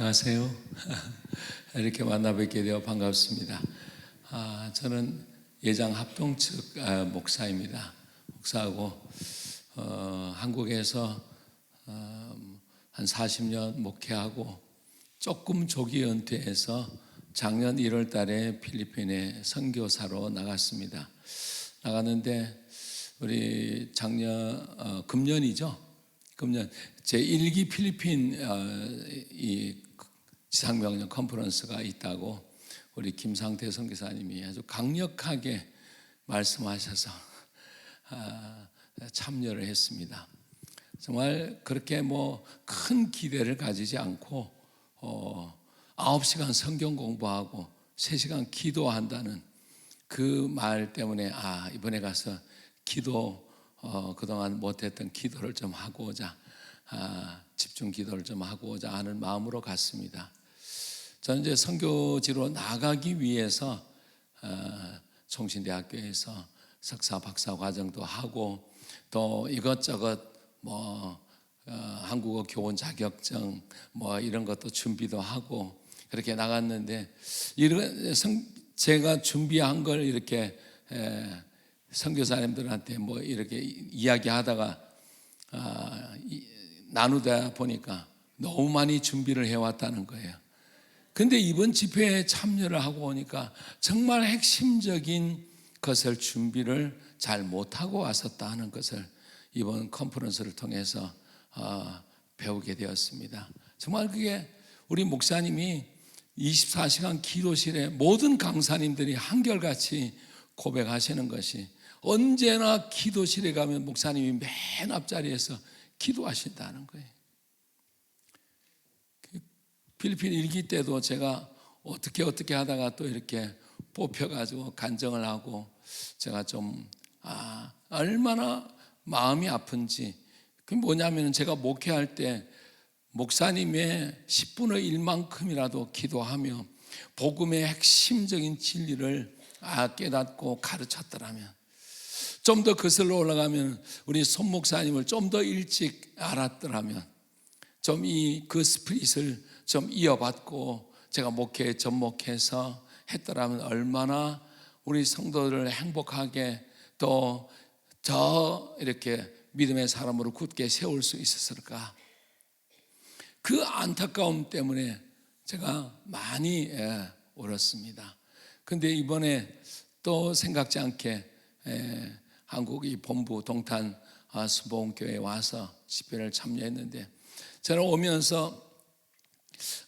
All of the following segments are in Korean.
안녕하세요. 이렇게 만나 뵙게 되어 반갑습니다. 저는 예장 합동 측 목사입니다. 목사하고 한국에서 한 40년 목회하고 조금 조기 은퇴해서 작년 1월 달에 필리핀에 선교사로 나갔습니다. 나갔는데 우리 작년 금년이죠. 금년 제1기 필리핀 이 지상명령 컨퍼런스가 있다고 우리 김상태 선교사님이 아주 강력하게 말씀하셔서 참여를 했습니다. 정말 그렇게 큰 기대를 가지지 않고 9시간 성경 공부하고 3시간 기도한다는 그 말 때문에 이번에 가서 기도 그동안 못했던 기도를 좀 하고자 집중 기도를 좀 하고자 하는 마음으로 갔습니다. 저는 이제 선교지로 나가기 위해서 총신대학교에서 석사 박사 과정도 하고 또 이것저것 한국어 교원 자격증 이런 것도 준비도 하고 그렇게 나갔는데 제가 준비한 걸 이렇게 선교사님들한테 이렇게 이야기하다가 나누다 보니까 너무 많이 준비를 해왔다는 거예요. 근데 이번 집회에 참여를 하고 오니까 정말 핵심적인 것을 준비를 잘 못하고 왔었다는 것을 이번 컨퍼런스를 통해서 배우게 되었습니다. 정말 그게 우리 목사님이 24시간 기도실에 모든 강사님들이 한결같이 고백하시는 것이 언제나 기도실에 가면 목사님이 맨 앞자리에서 기도하신다는 거예요. 필리핀 1기 때도 제가 어떻게 하다가 또 이렇게 뽑혀가지고 간증을 하고 제가 좀 얼마나 마음이 아픈지. 그게 뭐냐면 제가 목회할 때 목사님의 10분의 1만큼이라도 기도하며 복음의 핵심적인 진리를 깨닫고 가르쳤더라면, 좀 더 거슬러 올라가면 우리 손 목사님을 좀 더 일찍 알았더라면, 좀 그 스피릿을 좀 이어받고 제가 목회에 접목해서 했더라면 얼마나 우리 성도들을 행복하게 또 저 이렇게 믿음의 사람으로 굳게 세울 수 있었을까. 그 안타까움 때문에 제가 많이 울었습니다. 근데 이번에 또 생각지 않게 한국 이 본부 동탄 수봉교회에 와서 집회를 참여했는데, 저는 오면서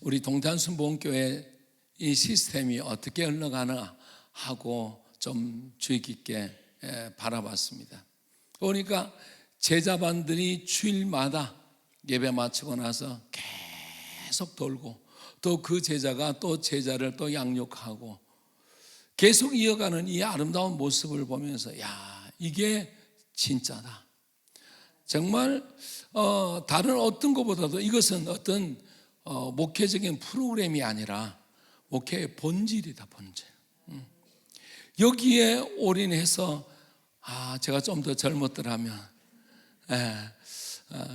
우리 동탄 수봉교회 이 시스템이 어떻게 흘러가나 하고 좀 주의 깊게 바라봤습니다. 그러니까 제자반들이 주일마다 예배 마치고 나서 계속 돌고 또 그 제자가 또 제자를 또 양육하고 계속 이어가는 이 아름다운 모습을 보면서 이게 진짜다. 정말 다른 어떤 것보다도 이것은 어떤 목회적인 프로그램이 아니라 목회의 본질이다. 본질. 여기에 올인해서 제가 좀 더 젊었더라면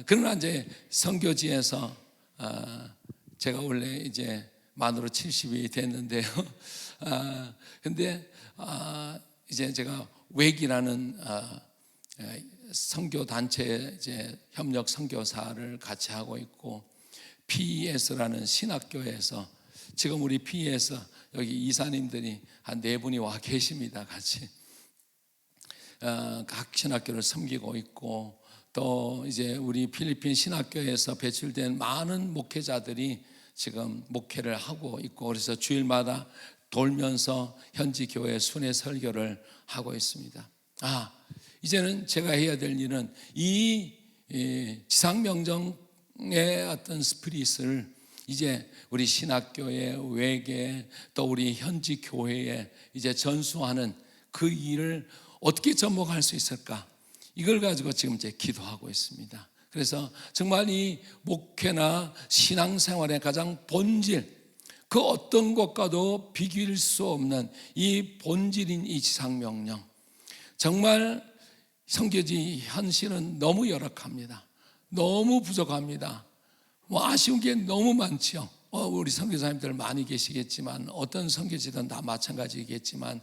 그러나 이제 선교지에서 제가 원래 이제 만으로 70이 됐는데요. 근데 이제 제가 웩이라는 선교 단체 이제 협력 선교사를 같이 하고 있고, PES라는 신학교에서 지금 우리 PES 여기 이사님들이 한 4분이 와 계십니다. 같이 각 신학교를 섬기고 있고, 또 이제 우리 필리핀 신학교에서 배출된 많은 목회자들이 지금 목회를 하고 있고, 그래서 주일마다 돌면서 현지 교회 순회 설교를 하고 있습니다. 이제는 제가 해야 될 일은 이 지상명령의 어떤 스피릿을 이제 우리 신학교에, 외계, 또 우리 현지 교회에 이제 전수하는 그 일을 어떻게 접목할 수 있을까? 이걸 가지고 지금 이제 기도하고 있습니다. 그래서 정말 이 목회나 신앙생활의 가장 본질, 그 어떤 것과도 비교할 수 없는 이 본질인 이 지상명령, 정말 선교지 현실은 너무 열악합니다. 너무 부족합니다. 아쉬운 게 너무 많죠. 우리 선교사님들 많이 계시겠지만 어떤 선교지든 다 마찬가지겠지만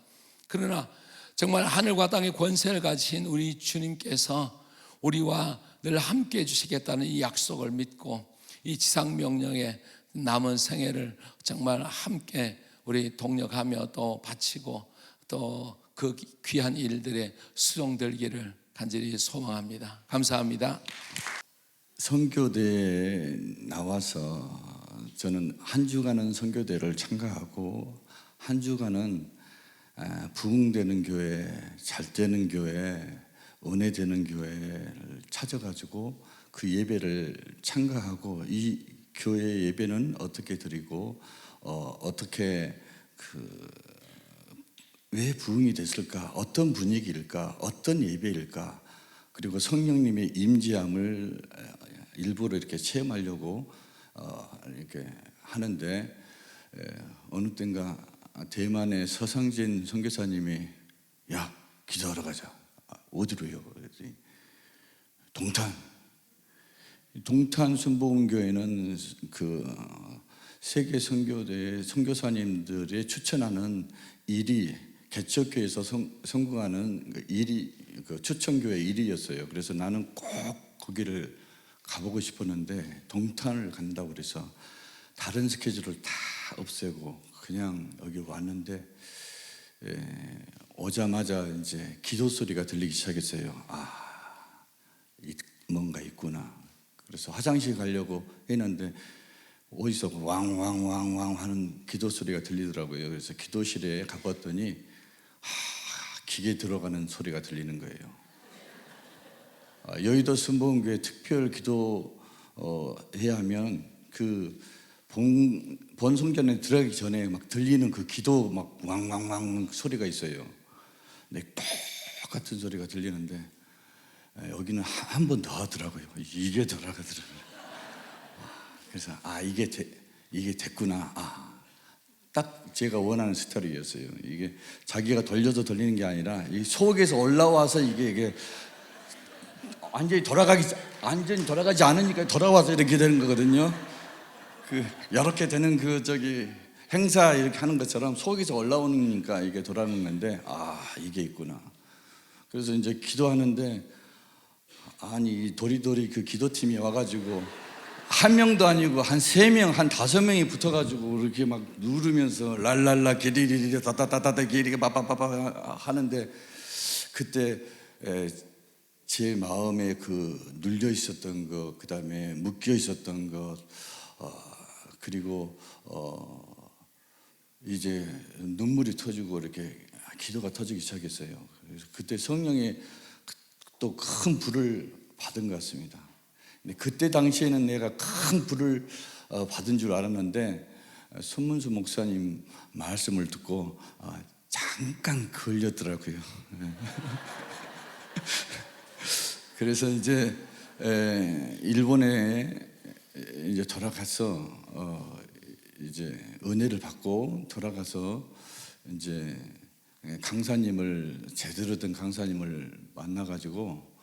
그러나 정말 하늘과 땅의 권세를 가지신 우리 주님께서 우리와 늘 함께 해주시겠다는 이 약속을 믿고 이 지상명령의 남은 생애를 정말 함께 우리 동력하며 또 바치고 또 그 귀한 일들에 수용되기를 간절히 소망합니다. 감사합니다. 선교대에 나와서 저는 한 주간은 선교대를 참가하고 한 주간은 부흥되는 교회, 잘 되는 교회, 은혜 되는 교회를 찾아가지고 그 예배를 참가하고 이 교회 예배는 어떻게 드리고 어떻게 왜 부흥이 됐을까? 어떤 분위기일까? 어떤 예배일까? 그리고 성령님의 임재함을 일부러 이렇게 체험하려고 이렇게 하는데 어느 때인가 대만의 서상진 선교사님이 야 기도하러 가자. 어디로요? 그랬더니 동탄 순복음교회는 그 세계 선교대 선교사님들이 추천하는 1위 개척교회에서 성공하는 그 1위 그 추천교회 1위였어요. 그래서 나는 꼭 거기를 가보고 싶었는데 동탄을 간다고 그래서 다른 스케줄을 다 없애고 그냥 여기 왔는데 오자마자 이제 기도 소리가 들리기 시작했어요. 뭔가 있구나. 그래서 화장실 가려고 했는데 어디서 왕왕왕왕 하는 기도 소리가 들리더라고요. 그래서 기도실에 가봤더니 기계 들어가는 소리가 들리는 거예요. 여의도 순복음교회 특별 기도 해야 하면 그 본성전에 들어가기 전에 막 들리는 그 기도 막 왕왕왕 소리가 있어요. 근데 똑같은 소리가 들리는데 여기는 한 번 더 하더라고요. 이게 들어가더라고요. 그래서 이게 됐구나. 딱 제가 원하는 스타일이었어요. 이게 자기가 돌려서 들리는 게 아니라 이 속에서 올라와서 이게 완전히 돌아가지 않으니까 돌아와서 이렇게 되는 거거든요. 이렇게 되는 행사 이렇게 하는 것처럼 속에서 올라오니까 이게 돌아가는 건데 이게 있구나. 그래서 이제 기도하는데 도리도리 그 기도팀이 와가지고 한 명도 아니고 한 3명, 한 5명이 붙어가지고 이렇게 막 누르면서 랄랄라 게리리리 따따따따 게리가 빠빠빠빠 하는데 그때 제 마음에 눌려 있었던 것, 그 다음에 묶여 있었던 것, 그리고 이제 눈물이 터지고 이렇게 기도가 터지기 시작했어요. 그래서 그때 성령의 또 큰 불을 받은 것 같습니다. 근데 그때 당시에는 내가 큰 불을 받은 줄 알았는데 손문수 목사님 말씀을 듣고 잠깐 걸렸더라고요. 그래서 이제 일본에 이제 돌아가서 이제 은혜를 받고 돌아가서 이제 강사님을 제대로 된 강사님을 만나가지고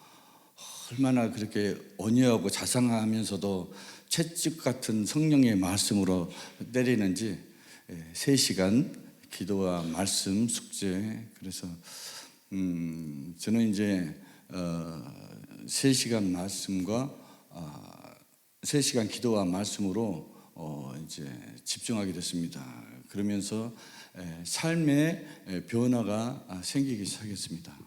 얼마나 그렇게 온유하고 자상하면서도 채찍 같은 성령의 말씀으로 때리는지 3시간 기도와 말씀 숙제. 그래서 저는 이제 3시간 말씀과 3시간 기도와 말씀으로 이제 집중하게 됐습니다. 그러면서 삶의 변화가 생기기 시작했습니다.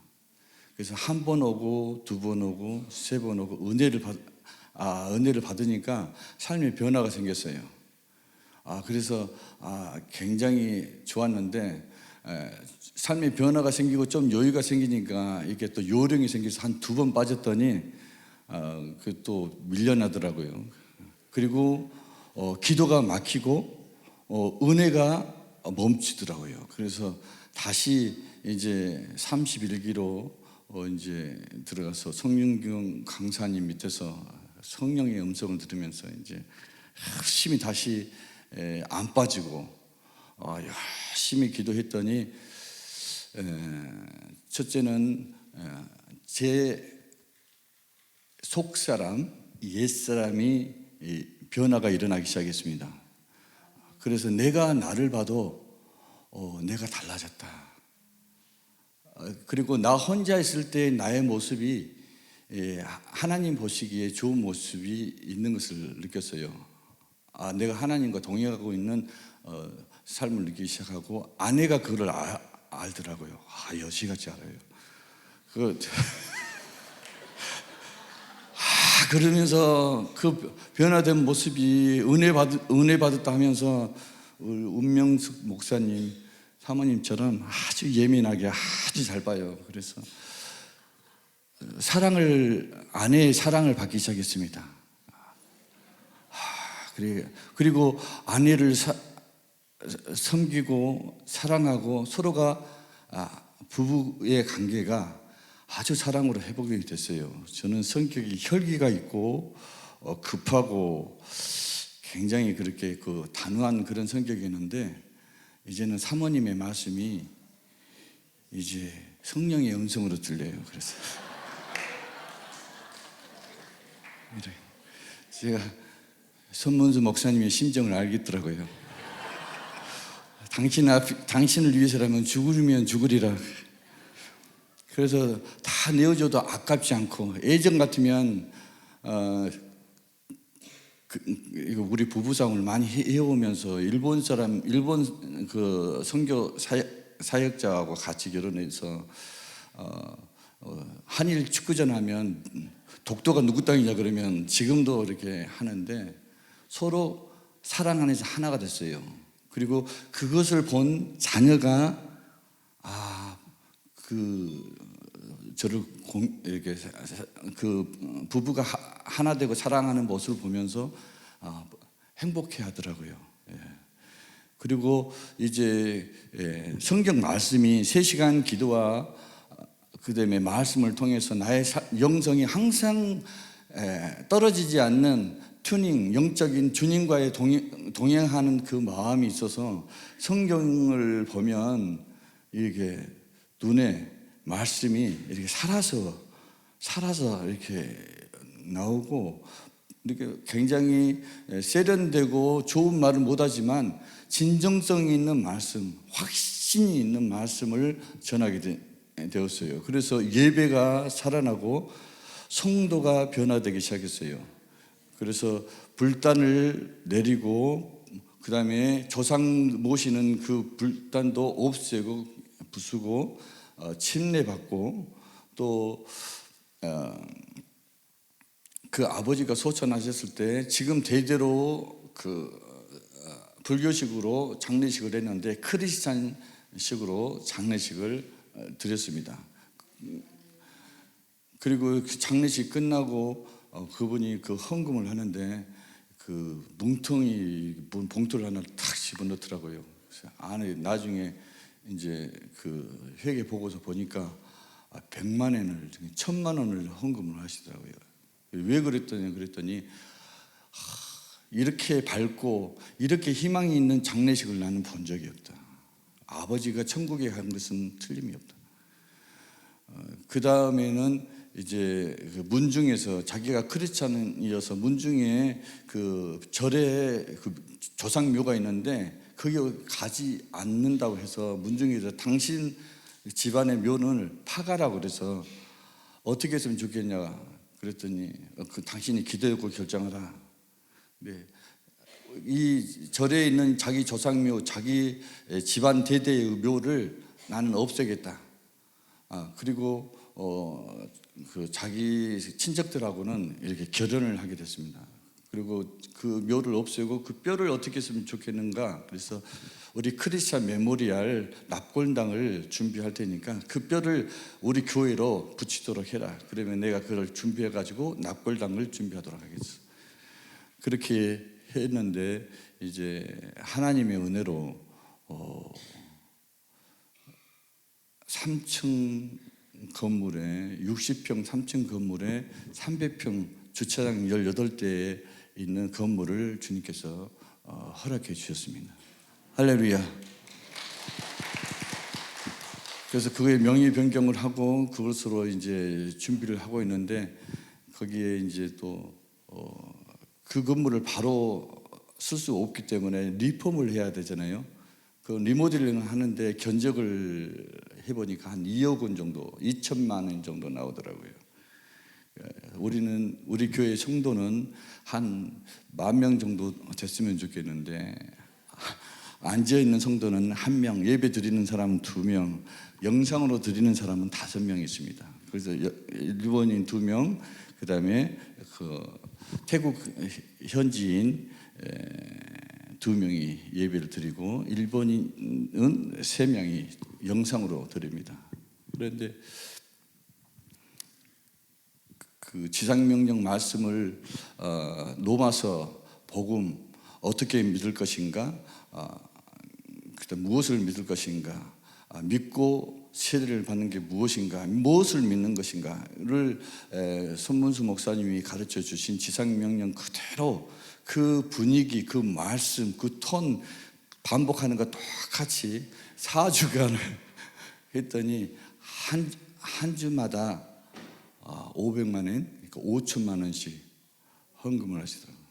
그래서 한 번 오고 2번 오고 3번 오고 은혜를 받으니까 삶의 변화가 생겼어요. 그래서 굉장히 좋았는데 삶의 변화가 생기고 좀 여유가 생기니까 이게 또 요령이 생겨서 한 2번 빠졌더니 그 또 밀려나더라고요. 그리고 기도가 막히고 은혜가 멈추더라고요. 그래서 다시 이제 31기로 이제 들어가서 성윤경 강사님 밑에서 성령의 음성을 들으면서 이제 열심히 다시 안 빠지고 열심히 기도했더니 첫째는 제 속사람, 옛사람이 변화가 일어나기 시작했습니다. 그래서 내가 나를 봐도 내가 달라졌다. 그리고 나 혼자 있을 때 나의 모습이 하나님 보시기에 좋은 모습이 있는 것을 느꼈어요. 내가 하나님과 동행하고 있는 삶을 느끼기 시작하고, 아내가 그걸 알더라고요. 여시같이 알아요. 그러면서 그 변화된 모습이 은혜 받았다 하면서 운명숙 목사님, 사모님처럼 아주 예민하게 아주 잘 봐요. 그래서 아내의 사랑을 받기 시작했습니다. 그리고 아내를 섬기고 사랑하고 서로가 부부의 관계가 아주 사랑으로 회복이 됐어요. 저는 성격이 혈기가 있고 급하고 굉장히 그렇게 단호한 그런 성격이었는데, 이제는 사모님의 말씀이 이제 성령의 음성으로 들려요. 그래서 제가 손문수 목사님의 심정을 알겠더라고요. 당신을 위해서라면 죽으면 죽으리라. 그래서 다 내어줘도 아깝지 않고, 예전 같으면 우리 부부싸움을 많이 해오면서 일본 그 선교 사역자하고 같이 결혼해서 한일 축구전 하면 독도가 누구 땅이냐 그러면 지금도 이렇게 하는데, 서로 사랑 안에서 하나가 됐어요. 그리고 그것을 본 자녀가 저를 이렇게 그 부부가 하나 되고 사랑하는 모습을 보면서 행복해 하더라고요. 그리고 이제 성경 말씀이 3시간 기도와 그다음에 말씀을 통해서 나의 영성이 항상 떨어지지 않는 영적인 주님과의 동행하는 그 마음이 있어서, 성경을 보면 이게 눈에 말씀이 이렇게 살아서 이렇게 나오고, 이렇게 굉장히 세련되고 좋은 말을 못하지만 진정성 있는 말씀, 확신이 있는 말씀을 전하게 되었어요. 그래서 예배가 살아나고 성도가 변화되기 시작했어요. 그래서 불단을 내리고, 그 다음에 조상 모시는 그 불단도 없애고 부수고 침례받고, 또 그 아버지가 소천하셨을 때 지금 대대로 불교식으로 장례식을 했는데 크리스찬식으로 장례식을 드렸습니다. 그리고 그 장례식 끝나고 그분이 그 헌금을 하는데 그 뭉텅이 봉투를 하나 탁 집어넣더라고요. 그래서 안에 나중에 이제 그 회계 보고서 보니까 100만 원을 1000만 원을 헌금을 하시더라고요. 왜 그랬더니 이렇게 밝고 이렇게 희망이 있는 장례식을 나는 본 적이 없다. 아버지가 천국에 간 것은 틀림이 없다. 그 다음에는 이제 그 문중에서, 자기가 크리스찬이어서 문중에 그 절에 그 조상묘가 있는데 거기 가지 않는다고 해서 문중에서 당신 집안의 묘는 파가라고 그래서 어떻게 했으면 좋겠냐 그랬더니 당신이 기도하고 결정하라. 네. 이 절에 있는 자기 조상묘, 자기 집안 대대의 묘를 나는 없애겠다. 그리고 그 자기 친척들하고는 이렇게 결혼을 하게 됐습니다. 그리고 그 묘를 없애고 그 뼈를 어떻게 했으면 좋겠는가. 그래서 우리 크리스찬 메모리얼 납골당을 준비할 테니까 그 뼈를 우리 교회로 붙이도록 해라. 그러면 내가 그걸 준비해 가지고 납골당을 준비하도록 하겠어. 그렇게 했는데 이제 하나님의 은혜로 3층 건물에 60평 3층 건물에 300평 주차장 18대에 있는 건물을 주님께서 허락해 주셨습니다. 할렐루야. 그래서 그거에 명의 변경을 하고 그것으로 이제 준비를 하고 있는데, 거기에 이제 또 그 건물을 바로 쓸 수 없기 때문에 리폼을 해야 되잖아요. 그 리모델링을 하는데 견적을 해보니까 한 2억 원 정도, 2천만 원 정도 나오더라고요. 우리 교회 성도는 한 10,000명 정도 됐으면 좋겠는데, 앉아 있는 성도는 1명, 예배 드리는 사람은 2명, 영상으로 드리는 사람은 5명 있습니다. 그래서 일본인 2명, 그다음에 그 태국 현지인 2명이 예배를 드리고, 일본인은 3명이 영상으로 드립니다. 그런데 그 지상명령 말씀을 로마서 복음 어떻게 믿을 것인가, 그다음 무엇을 믿을 것인가, 믿고 세례를 받는 게 무엇인가, 무엇을 믿는 것인가를 손문수 목사님이 가르쳐 주신 지상명령 그대로 그 분위기, 그 말씀, 그 톤 반복하는 거 똑같이 4주간을 했더니 한 주마다 500만 원, 그러니까 5천만 원씩 헌금을 하시더라고요.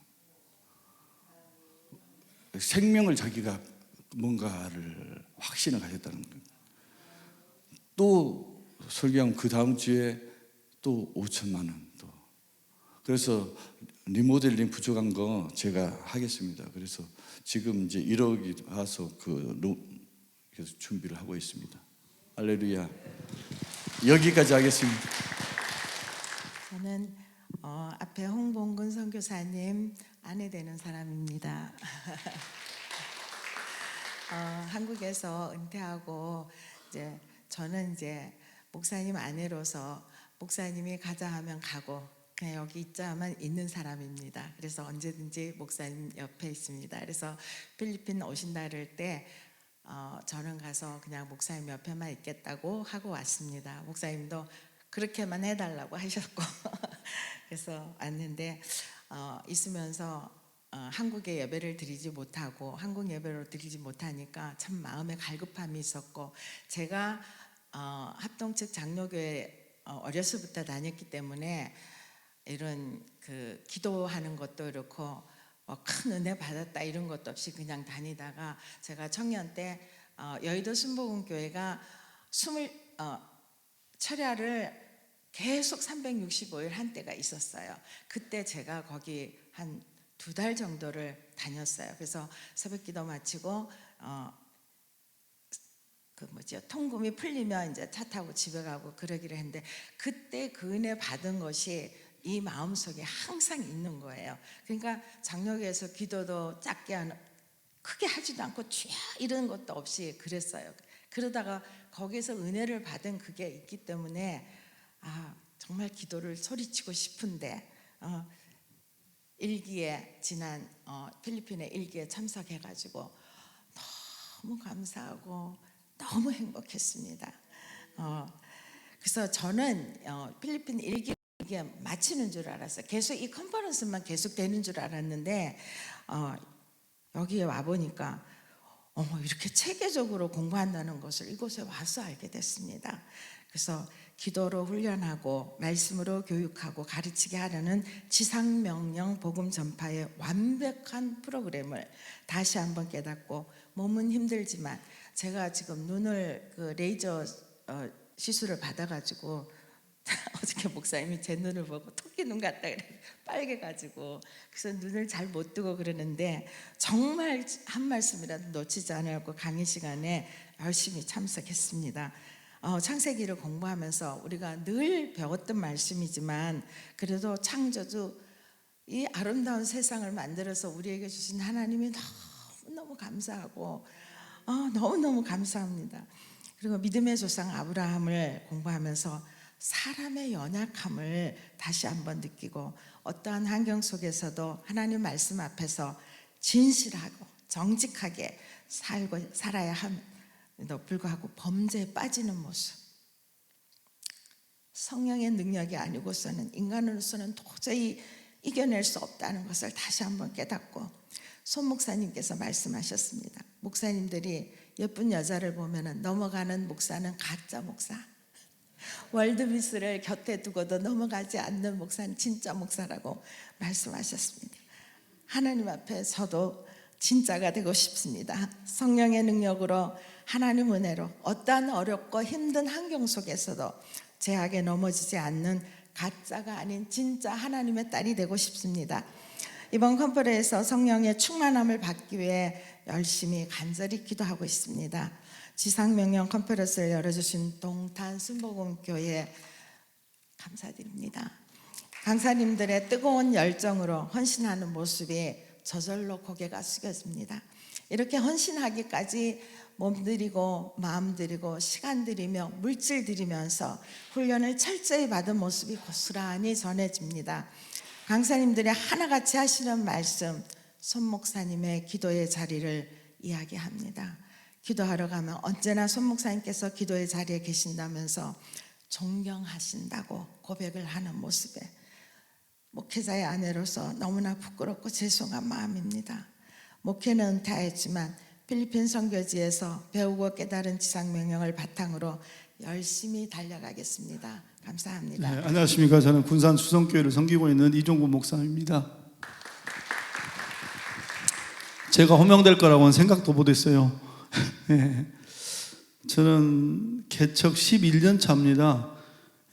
생명을 자기가 뭔가를 확신을 가졌다는 거예요. 또 설교하면 그 다음 주에 또 5천만 원 또. 그래서 리모델링 부족한 거 제가 하겠습니다. 그래서 지금 이제 1억이 와서 그래서 준비를 하고 있습니다. 할렐루야. 여기까지 하겠습니다. 저는 앞에 홍봉근 선교사님 아내 되는 사람입니다. 한국에서 은퇴하고 이제 저는 이제 목사님 아내로서 목사님이 가자 하면 가고 그냥 여기 있자만 있는 사람입니다. 그래서 언제든지 목사님 옆에 있습니다. 그래서 필리핀 오신다 그럴 때 저는 가서 그냥 목사님 옆에만 있겠다고 하고 왔습니다. 목사님도 그렇게만 해달라고 하셨고 그래서 왔는데 있으면서 한국에 예배를 드리지 못하고 한국 예배로 드리지 못하니까 참 마음에 갈급함이 있었고, 제가 합동측 장로교회 어려서부터 다녔기 때문에 이런 그 기도하는 것도 그렇고 큰 은혜 받았다 이런 것도 없이 그냥 다니다가 제가 청년 때 여의도 순복음교회가 철야를 계속 365일 한 때가 있었어요. 그때 제가 거기 한 2달 정도를 다녔어요. 그래서 새벽기도 마치고 통금이 풀리면 이제 차 타고 집에 가고 그러기를 했는데, 그때 그 은혜 받은 것이 이 마음속에 항상 있는 거예요. 그러니까 장로교에서 기도도 크게 하지도 않고 주야 이런 것도 없이 그랬어요. 그러다가 거기서 은혜를 받은 그게 있기 때문에 정말 기도를 소리치고 싶은데 일기에 지난 필리핀의 일기에 참석해가지고 너무 감사하고 너무 행복했습니다. 그래서 저는 필리핀 일기 마치는 줄 알았어요. 계속 이 컨퍼런스만 계속 되는 줄 알았는데 여기에 와 보니까 이렇게 체계적으로 공부한다는 것을 이곳에 와서 알게 됐습니다. 그래서 기도로 훈련하고 말씀으로 교육하고 가르치게 하려는 지상명령 복음 전파의 완벽한 프로그램을 다시 한번 깨닫고, 몸은 힘들지만 제가 지금 눈을 그 레이저 시술을 받아가지고 어저께 목사님이 제 눈을 보고 토끼 눈 같다 그래, 빨개가지고. 그래서 눈을 잘 못 뜨고 그러는데 정말 한 말씀이라도 놓치지 않으려고 강의 시간에 열심히 참석했습니다. 창세기를 공부하면서 우리가 늘 배웠던 말씀이지만 그래도 창조주 이 아름다운 세상을 만들어서 우리에게 주신 하나님이 너무너무 감사하고 너무너무 감사합니다. 그리고 믿음의 조상 아브라함을 공부하면서 사람의 연약함을 다시 한번 느끼고, 어떠한 환경 속에서도 하나님 말씀 앞에서 진실하고 정직하게 살아야 함에도 불구하고 범죄에 빠지는 모습, 성령의 능력이 아니고서는 인간으로서는 도저히 이겨낼 수 없다는 것을 다시 한번 깨닫고, 손 목사님께서 말씀하셨습니다. 목사님들이 예쁜 여자를 보면 넘어가는 목사는 가짜 목사, 월드비스를 곁에 두고도 넘어가지 않는 목사는 진짜 목사라고 말씀하셨습니다. 하나님 앞에 서도 진짜가 되고 싶습니다. 성령의 능력으로 하나님 은혜로 어떠한 어렵고 힘든 환경 속에서도 제약에 넘어지지 않는 가짜가 아닌 진짜 하나님의 딸이 되고 싶습니다. 이번 컨퍼런스에서 성령의 충만함을 받기 위해 열심히 간절히 기도하고 있습니다. 지상명령 컨퍼런스를 열어주신 동탄 순복음교회 감사드립니다. 강사님들의 뜨거운 열정으로 헌신하는 모습이 저절로 고개가 숙여집니다. 이렇게 헌신하기까지 몸 들이고 마음 들이고 시간 들이며 물질 들이면서 훈련을 철저히 받은 모습이 고스란히 전해집니다. 강사님들이 하나같이 하시는 말씀, 손 목사님의 기도의 자리를 이야기합니다. 기도하러 가면 언제나 손 목사님께서 기도의 자리에 계신다면서 존경하신다고 고백을 하는 모습에 목회자의 아내로서 너무나 부끄럽고 죄송한 마음입니다. 목회는 은퇴했지만 필리핀 선교지에서 배우고 깨달은 지상명령을 바탕으로 열심히 달려가겠습니다. 감사합니다. 네, 안녕하십니까. 저는 군산 수성교회를 섬기고 있는 이종구 목사입니다. 제가 호명될 거라고는 생각도 못했어요. 네, 저는 개척 11년 차입니다.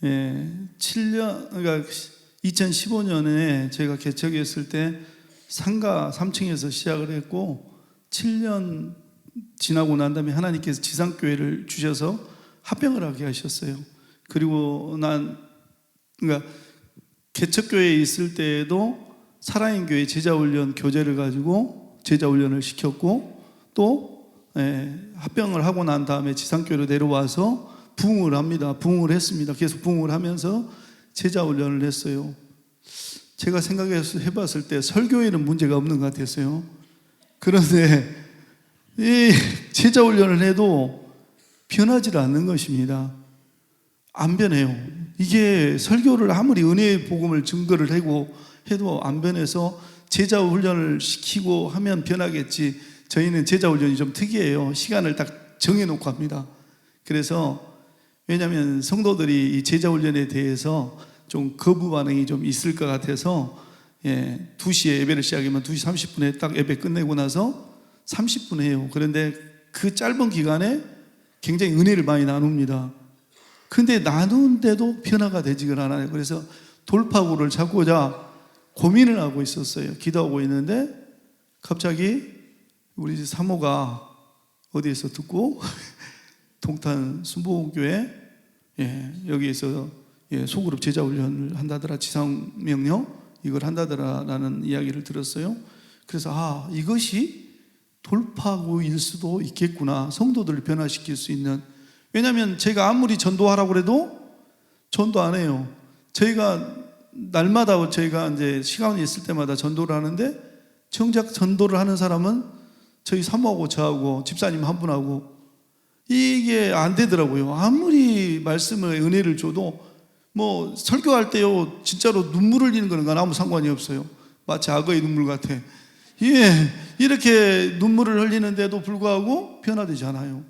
7년, 그러니까 2015년에 제가 개척했을 때 상가 3층에서 시작을 했고 7년 지나고 난 다음에 하나님께서 지상교회를 주셔서 합병을 하게 하셨어요. 그리고 그러니까 개척교회에 있을 때에도 살아있는 교회 제자훈련 교재를 가지고 제자훈련을 시켰고 또 합병을 하고 난 다음에 지상교회로 내려와서 부흥을 합니다. 부흥을 했습니다. 계속 부흥을 하면서 제자훈련을 했어요. 제가 생각해봤을 때 설교에는 문제가 없는 것 같았어요. 그런데 이 제자훈련을 해도 변하지 않는 것입니다. 안 변해요. 이게 설교를 아무리 은혜의 복음을 증거를 하고 해도 안 변해서 제자훈련을 시키고 하면 변하겠지. 저희는 제자훈련이 좀 특이해요. 시간을 딱 정해놓고 합니다. 그래서 왜냐하면 성도들이 이 제자훈련에 대해서 좀 거부 반응이 좀 있을 것 같아서 2시에 예배를 시작하면 2시 30분에 딱 예배 끝내고 나서 30분 해요. 그런데 그 짧은 기간에 굉장히 은혜를 많이 나눕니다. 근데 나누는데도 변화가 되지가 않아요. 그래서 돌파구를 찾고자 고민을 하고 있었어요. 기도하고 있는데 갑자기 우리 사모가 어디에서 듣고 동탄 순복음교회 여기에서 소그룹 제자훈련을 한다더라, 지상명령 이걸 한다더라라는 이야기를 들었어요. 그래서 이것이 돌파구일 수도 있겠구나. 성도들을 변화시킬 수 있는. 왜냐하면 제가 아무리 전도하라고 해도 전도 안 해요. 저희가 날마다 저희가 이제 시간이 있을 때마다 전도를 하는데 정작 전도를 하는 사람은 저희 사모하고 저하고 집사님 한 분하고 이게 안 되더라고요. 아무리 말씀을 은혜를 줘도 뭐 설교할 때요 진짜로 눈물을 흘리는 거는 아무 상관이 없어요. 마치 악어의 눈물 같아. 이렇게 눈물을 흘리는데도 불구하고 변화되지 않아요.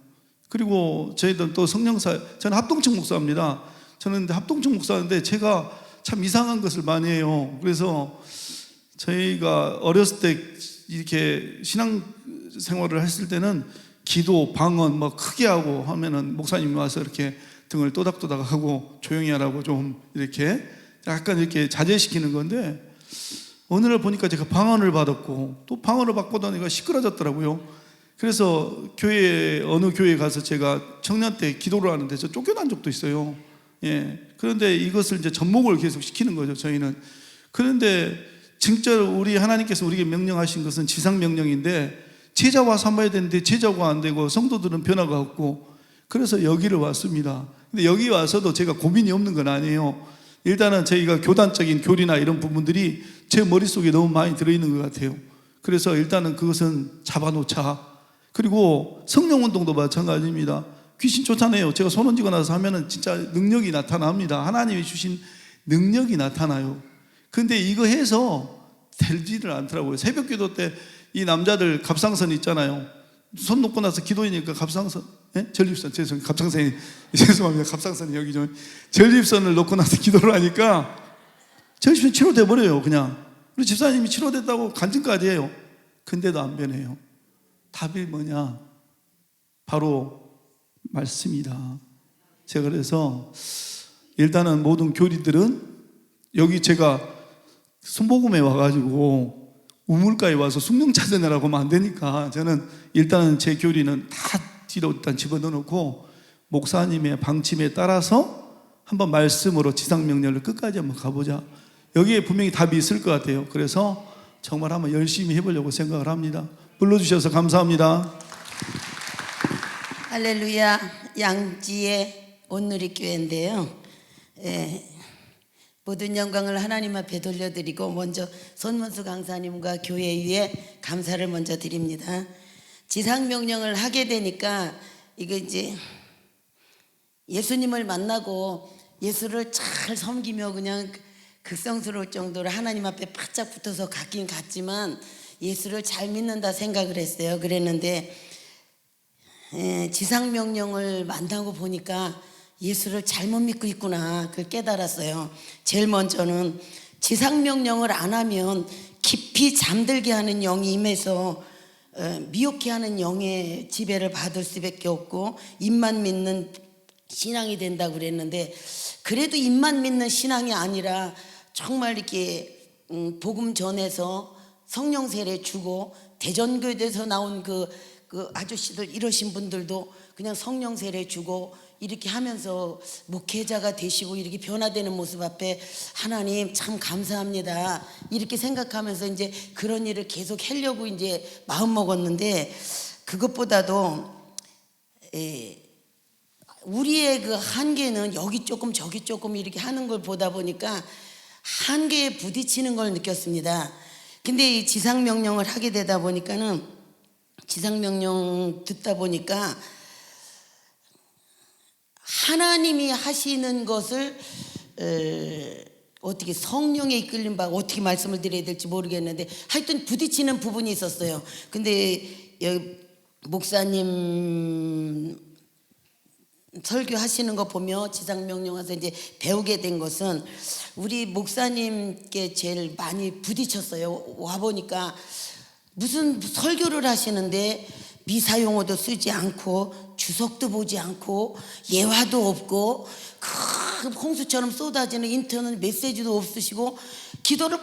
그리고 저희들 또 성령사, 저는 합동청 목사입니다. 저는 합동청 목사인데 제가 참 이상한 것을 많이 해요. 그래서 저희가 어렸을 때 이렇게 신앙 생활을 했을 때는 기도, 방언 막 크게 하고 하면은 목사님이 와서 이렇게 등을 또닥또닥 하고 조용히 하라고 좀 이렇게 약간 이렇게 자제시키는 건데 어느 날 보니까 제가 방언을 받았고 또 방언을 받고 나니까 시끄러졌더라고요. 그래서 어느 교회에 가서 제가 청년 때 기도를 하는데 저 쫓겨난 적도 있어요. 그런데 이것을 이제 접목을 계속 시키는 거죠, 저희는. 그런데 진짜 우리 하나님께서 우리에게 명령하신 것은 지상명령인데 제자와 삼아야 되는데 제자가 안 되고 성도들은 변화가 없고 그래서 여기를 왔습니다. 근데 여기 와서도 제가 고민이 없는 건 아니에요. 일단은 저희가 교단적인 교리나 이런 부분들이 제 머릿속에 너무 많이 들어있는 것 같아요. 그래서 일단은 그것은 잡아놓자. 그리고 성령운동도 마찬가지입니다. 귀신 쫓아내요. 제가 손 얹고 나서 하면은 진짜 능력이 나타납니다. 하나님이 주신 능력이 나타나요. 근데 이거 해서 되지를 않더라고요. 새벽 기도 때 이 남자들 갑상선 있잖아요. 손 놓고 나서 기도하니까 갑상선, 전립선, 갑상선이, 죄송합니다. 갑상선이 여기 좀, 전립선을 놓고 나서 기도를 하니까 전립선 치료돼 버려요, 그냥. 그리고 집사님이 치료됐다고 간증까지 해요. 근데도 안 변해요. 답이 뭐냐? 바로 말씀이다. 제가 그래서 일단은 모든 교리들은 여기 제가 순복음에 와가지고 우물가에 와서 숭늉 찾아내라고 하면 안 되니까 저는 일단은 제 교리는 다 뒤로 일단 집어넣고 목사님의 방침에 따라서 한번 말씀으로 지상명령을 끝까지 한번 가보자. 여기에 분명히 답이 있을 것 같아요. 그래서 정말 한번 열심히 해보려고 생각을 합니다. 불러주셔서 감사합니다. 할렐루야. 양지의 온누리교회인데요. 모든 영광을 하나님 앞에 돌려드리고 먼저 손문수 강사님과 교회 위에 감사를 먼저 드립니다. 지상명령을 하게 되니까 이거 이제 예수님을 만나고 예수를 잘 섬기며 그냥 극성스러울 정도로 하나님 앞에 바짝 붙어서 갔긴 갔지만 예수를 잘 믿는다 생각을 했어요. 그랬는데 지상명령을 만나고 보니까 예수를 잘못 믿고 있구나 그걸 깨달았어요. 제일 먼저는 지상명령을 안 하면 깊이 잠들게 하는 영이 임해서 미혹해 하는 영의 지배를 받을 수밖에 없고 입만 믿는 신앙이 된다고 그랬는데 그래도 입만 믿는 신앙이 아니라 정말 이렇게 복음 전해서 성령 세례 주고 대전교회에서 나온 그 아저씨들 이러신 분들도 그냥 성령 세례 주고 이렇게 하면서 목회자가 되시고 이렇게 변화되는 모습 앞에 하나님 참 감사합니다 이렇게 생각하면서 이제 그런 일을 계속 하려고 이제 마음 먹었는데 그것보다도 우리의 그 한계는 여기 조금 저기 조금 이렇게 하는 걸 보다 보니까 한계에 부딪히는 걸 느꼈습니다. 근데 이 지상명령을 하게 되다 보니까는 지상명령 듣다 보니까 하나님이 하시는 것을 어떻게 성령에 이끌린 바 어떻게 말씀을 드려야 될지 모르겠는데 하여튼 부딪히는 부분이 있었어요. 근데 목사님 설교하시는 거 보며 지상명령 와서 이제 배우게 된 것은 우리 목사님께 제일 많이 부딪혔어요. 와보니까 무슨 설교를 하시는데 미사 용어도 쓰지 않고 주석도 보지 않고 예화도 없고 큰 홍수처럼 쏟아지는 인터넷 메시지도 없으시고 기도를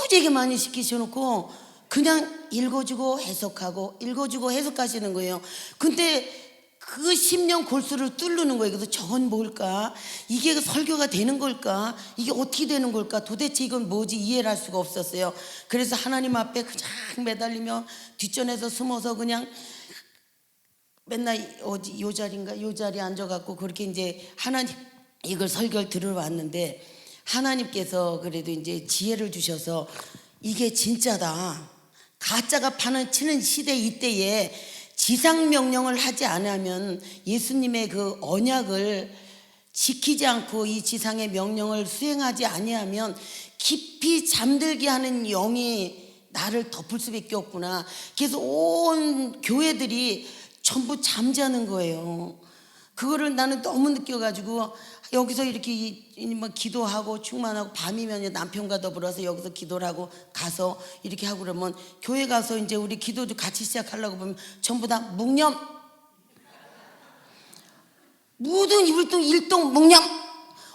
무지하게 많이 시키셔놓고 그냥 읽어주고 해석하고 읽어주고 해석하시는 거예요. 근데 그 10년 골수를 뚫는 거예요. 그래서 저건 뭘까? 이게 설교가 되는 걸까? 이게 어떻게 되는 걸까? 도대체 이건 뭐지? 이해를 할 수가 없었어요. 그래서 하나님 앞에 그냥 매달리며 뒷전에서 숨어서 그냥 맨날 어디 요 자리인가 요 자리에 앉아갖고 그렇게 이제 하나님 이걸 설교를 들어왔는데 하나님께서 그래도 이제 지혜를 주셔서 이게 진짜다. 가짜가 파는 치는 시대 이때에 지상명령을 하지 않으면 예수님의 그 언약을 지키지 않고 이 지상의 명령을 수행하지 아니하면 깊이 잠들게 하는 영이 나를 덮을 수밖에 없구나. 그래서 온 교회들이 전부 잠자는 거예요. 그거를 나는 너무 느껴가지고 여기서 이렇게 뭐 기도하고 충만하고 밤이면 남편과 더불어서 여기서 기도를 하고 가서 이렇게 하고 그러면 교회 가서 이제 우리 기도도 같이 시작하려고 보면 전부 다 묵념 모든 일동 묵념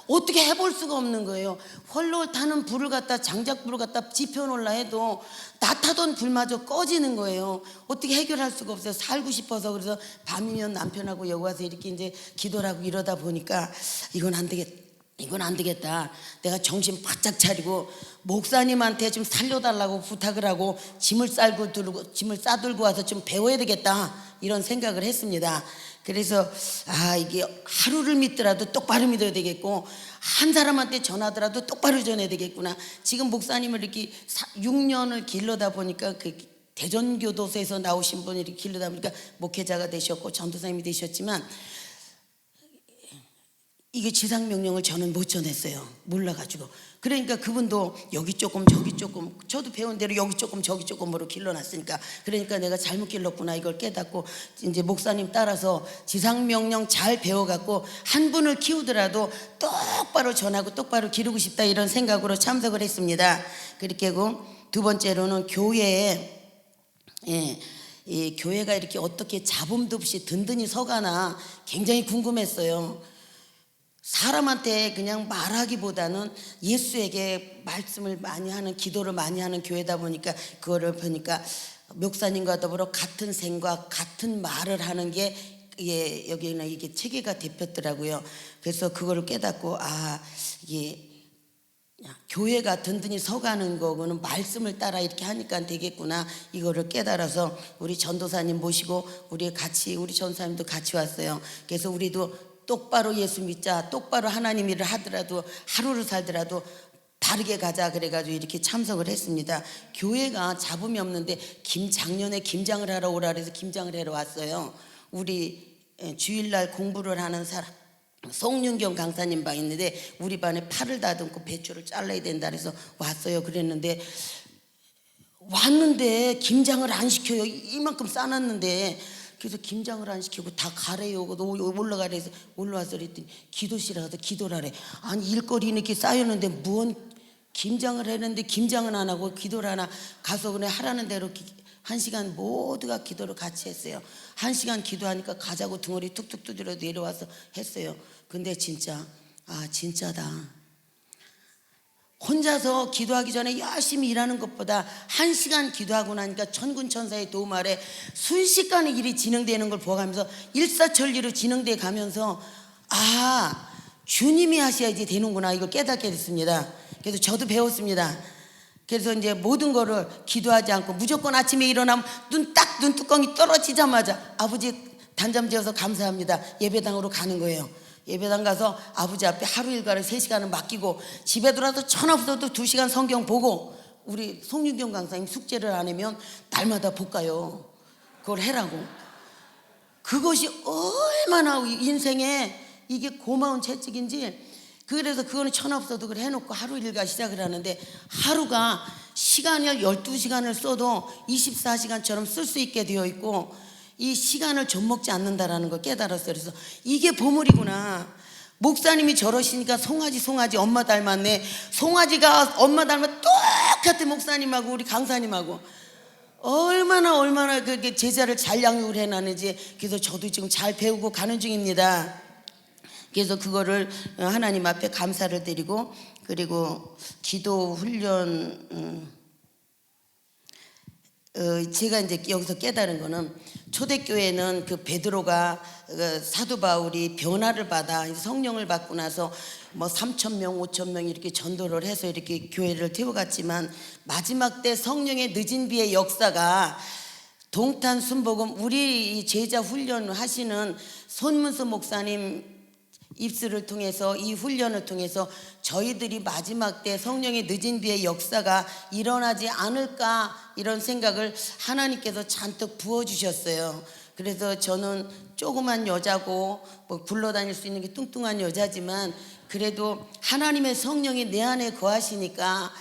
어떻게 해볼 수가 없는 거예요. 홀로 타는 불을 갖다 장작불을 갖다 지펴놓으려 해도 나 타던 불마저 꺼지는 거예요. 어떻게 해결할 수가 없어요. 살고 싶어서. 그래서 밤이면 남편하고 여기 와서 이렇게 이제 기도를 하고 이러다 보니까 이건 안 되겠다. 내가 정신 바짝 차리고 목사님한테 좀 살려달라고 부탁을 하고 짐을 싸들고 와서 좀 배워야 되겠다 이런 생각을 했습니다. 그래서 이게 하루를 믿더라도 똑바로 믿어야 되겠고 한 사람한테 전하더라도 똑바로 전해야 되겠구나. 지금 목사님을 이렇게 6년을 길러다 보니까 그 대전교도소에서 나오신 분이 이렇게 길러다 보니까 목회자가 되셨고 전도사님이 되셨지만 이게 지상 명령을 저는 못 전했어요. 몰라가지고. 그러니까 그분도 여기 조금 저기 조금, 저도 배운 대로 여기 조금 저기 조금으로 길러놨으니까, 그러니까 내가 잘못 길렀구나 이걸 깨닫고 이제 목사님 따라서 지상 명령 잘 배워갖고 한 분을 키우더라도 똑바로 전하고 똑바로 기르고 싶다, 이런 생각으로 참석을 했습니다. 그렇게 하고 두 번째로는 교회에 이 교회가 이렇게 어떻게 잡음도 없이 든든히 서가나 굉장히 궁금했어요. 사람한테 그냥 말하기보다는 예수에게 말씀을 많이 하는, 기도를 많이 하는 교회다 보니까 그거를 보니까 목사님과 더불어 같은 생각, 같은 말을 하는 게 여기는 이게 체계가 되었더라고요. 그래서 그거를 깨닫고 이게 교회가 든든히 서가는 거고는 말씀을 따라 이렇게 하니까 되겠구나, 이거를 깨달아서 우리 전도사님 모시고 우리 전도사님도 같이 왔어요. 그래서 우리도 똑바로 예수 믿자, 똑바로 하나님 일을 하더라도 하루를 살더라도 다르게 가자, 그래가지고 이렇게 참석을 했습니다. 교회가 잡음이 없는데 작년에 김장을 하러 오라 그래서 김장을 하러 왔어요. 우리 주일날 공부를 하는 사람 송윤경 강사님 방 있는데 우리 반에 팔을 다듬고 배추를 잘라야 된다 그래서 왔어요. 그랬는데 왔는데 김장을 안 시켜요. 이만큼 싸놨는데. 그래서 김장을 안 시키고 다 가래요. 올라가래 해서 올라와서 그랬더니 기도실에 가서 기도를 하래. 아니 일거리는 이렇게 쌓였는데 뭔 김장을 했는데 김장은 안 하고 기도를 하나. 가서 그냥 하라는 대로 1시간 모두가 기도를 같이 했어요. 1시간 기도하니까 가자고 등허리 툭툭 두드려 내려와서 했어요. 근데 진짜 진짜다. 혼자서 기도하기 전에 열심히 일하는 것보다 1시간 기도하고 나니까 천군천사의 도움 아래 순식간에 일이 진행되는 걸 보아가면서 일사천리로 진행돼 가면서 주님이 하셔야지 되는구나, 이걸 깨닫게 됐습니다. 그래서 저도 배웠습니다. 그래서 이제 모든 거를 기도하지 않고 무조건 아침에 일어나면 눈뚜껑이 떨어지자마자 아버지 단잠 지어서 감사합니다, 예배당으로 가는 거예요. 예배당 가서 아버지 앞에 하루 일과를 3시간을 맡기고 집에 들어와서 천 없어도 2시간 성경 보고, 우리 송윤경 강사님 숙제를 안 하면 날마다 볶아요. 그걸 해라고. 그것이 얼마나 인생에 이게 고마운 채찍인지. 그래서 그거는 천 없어도 그걸 해놓고 하루 일과 시작을 하는데, 하루가 시간을 12시간을 써도 24시간처럼 쓸 수 있게 되어 있고 이 시간을 젖먹지 않는다라는 걸 깨달았어요. 그래서 이게 보물이구나. 목사님이 저러시니까 송아지 엄마 닮았네. 송아지가 엄마 닮아 똑같아. 목사님하고 우리 강사님하고 얼마나 그게 제자를 잘 양육을 해놨는지. 그래서 저도 지금 잘 배우고 가는 중입니다. 그래서 그거를 하나님 앞에 감사를 드리고, 그리고 기도 훈련 제가 이제 여기서 깨달은 거는, 초대교회는 그 베드로가 사도 바울이 변화를 받아 성령을 받고 나서 뭐 3,000명 5,000명 이렇게 전도를 해서 이렇게 교회를 태워갔지만, 마지막 때 성령의 늦은 비의 역사가 동탄 순복음 우리 제자 훈련 하시는 손문수 목사님 입술을 통해서, 이 훈련을 통해서 저희들이 마지막 때 성령의 늦은 비의 역사가 일어나지 않을까, 이런 생각을 하나님께서 잔뜩 부어주셨어요. 그래서 저는 조그만 여자고 뭐 굴러다닐 수 있는 게 뚱뚱한 여자지만 그래도 하나님의 성령이 내 안에 거하시니까,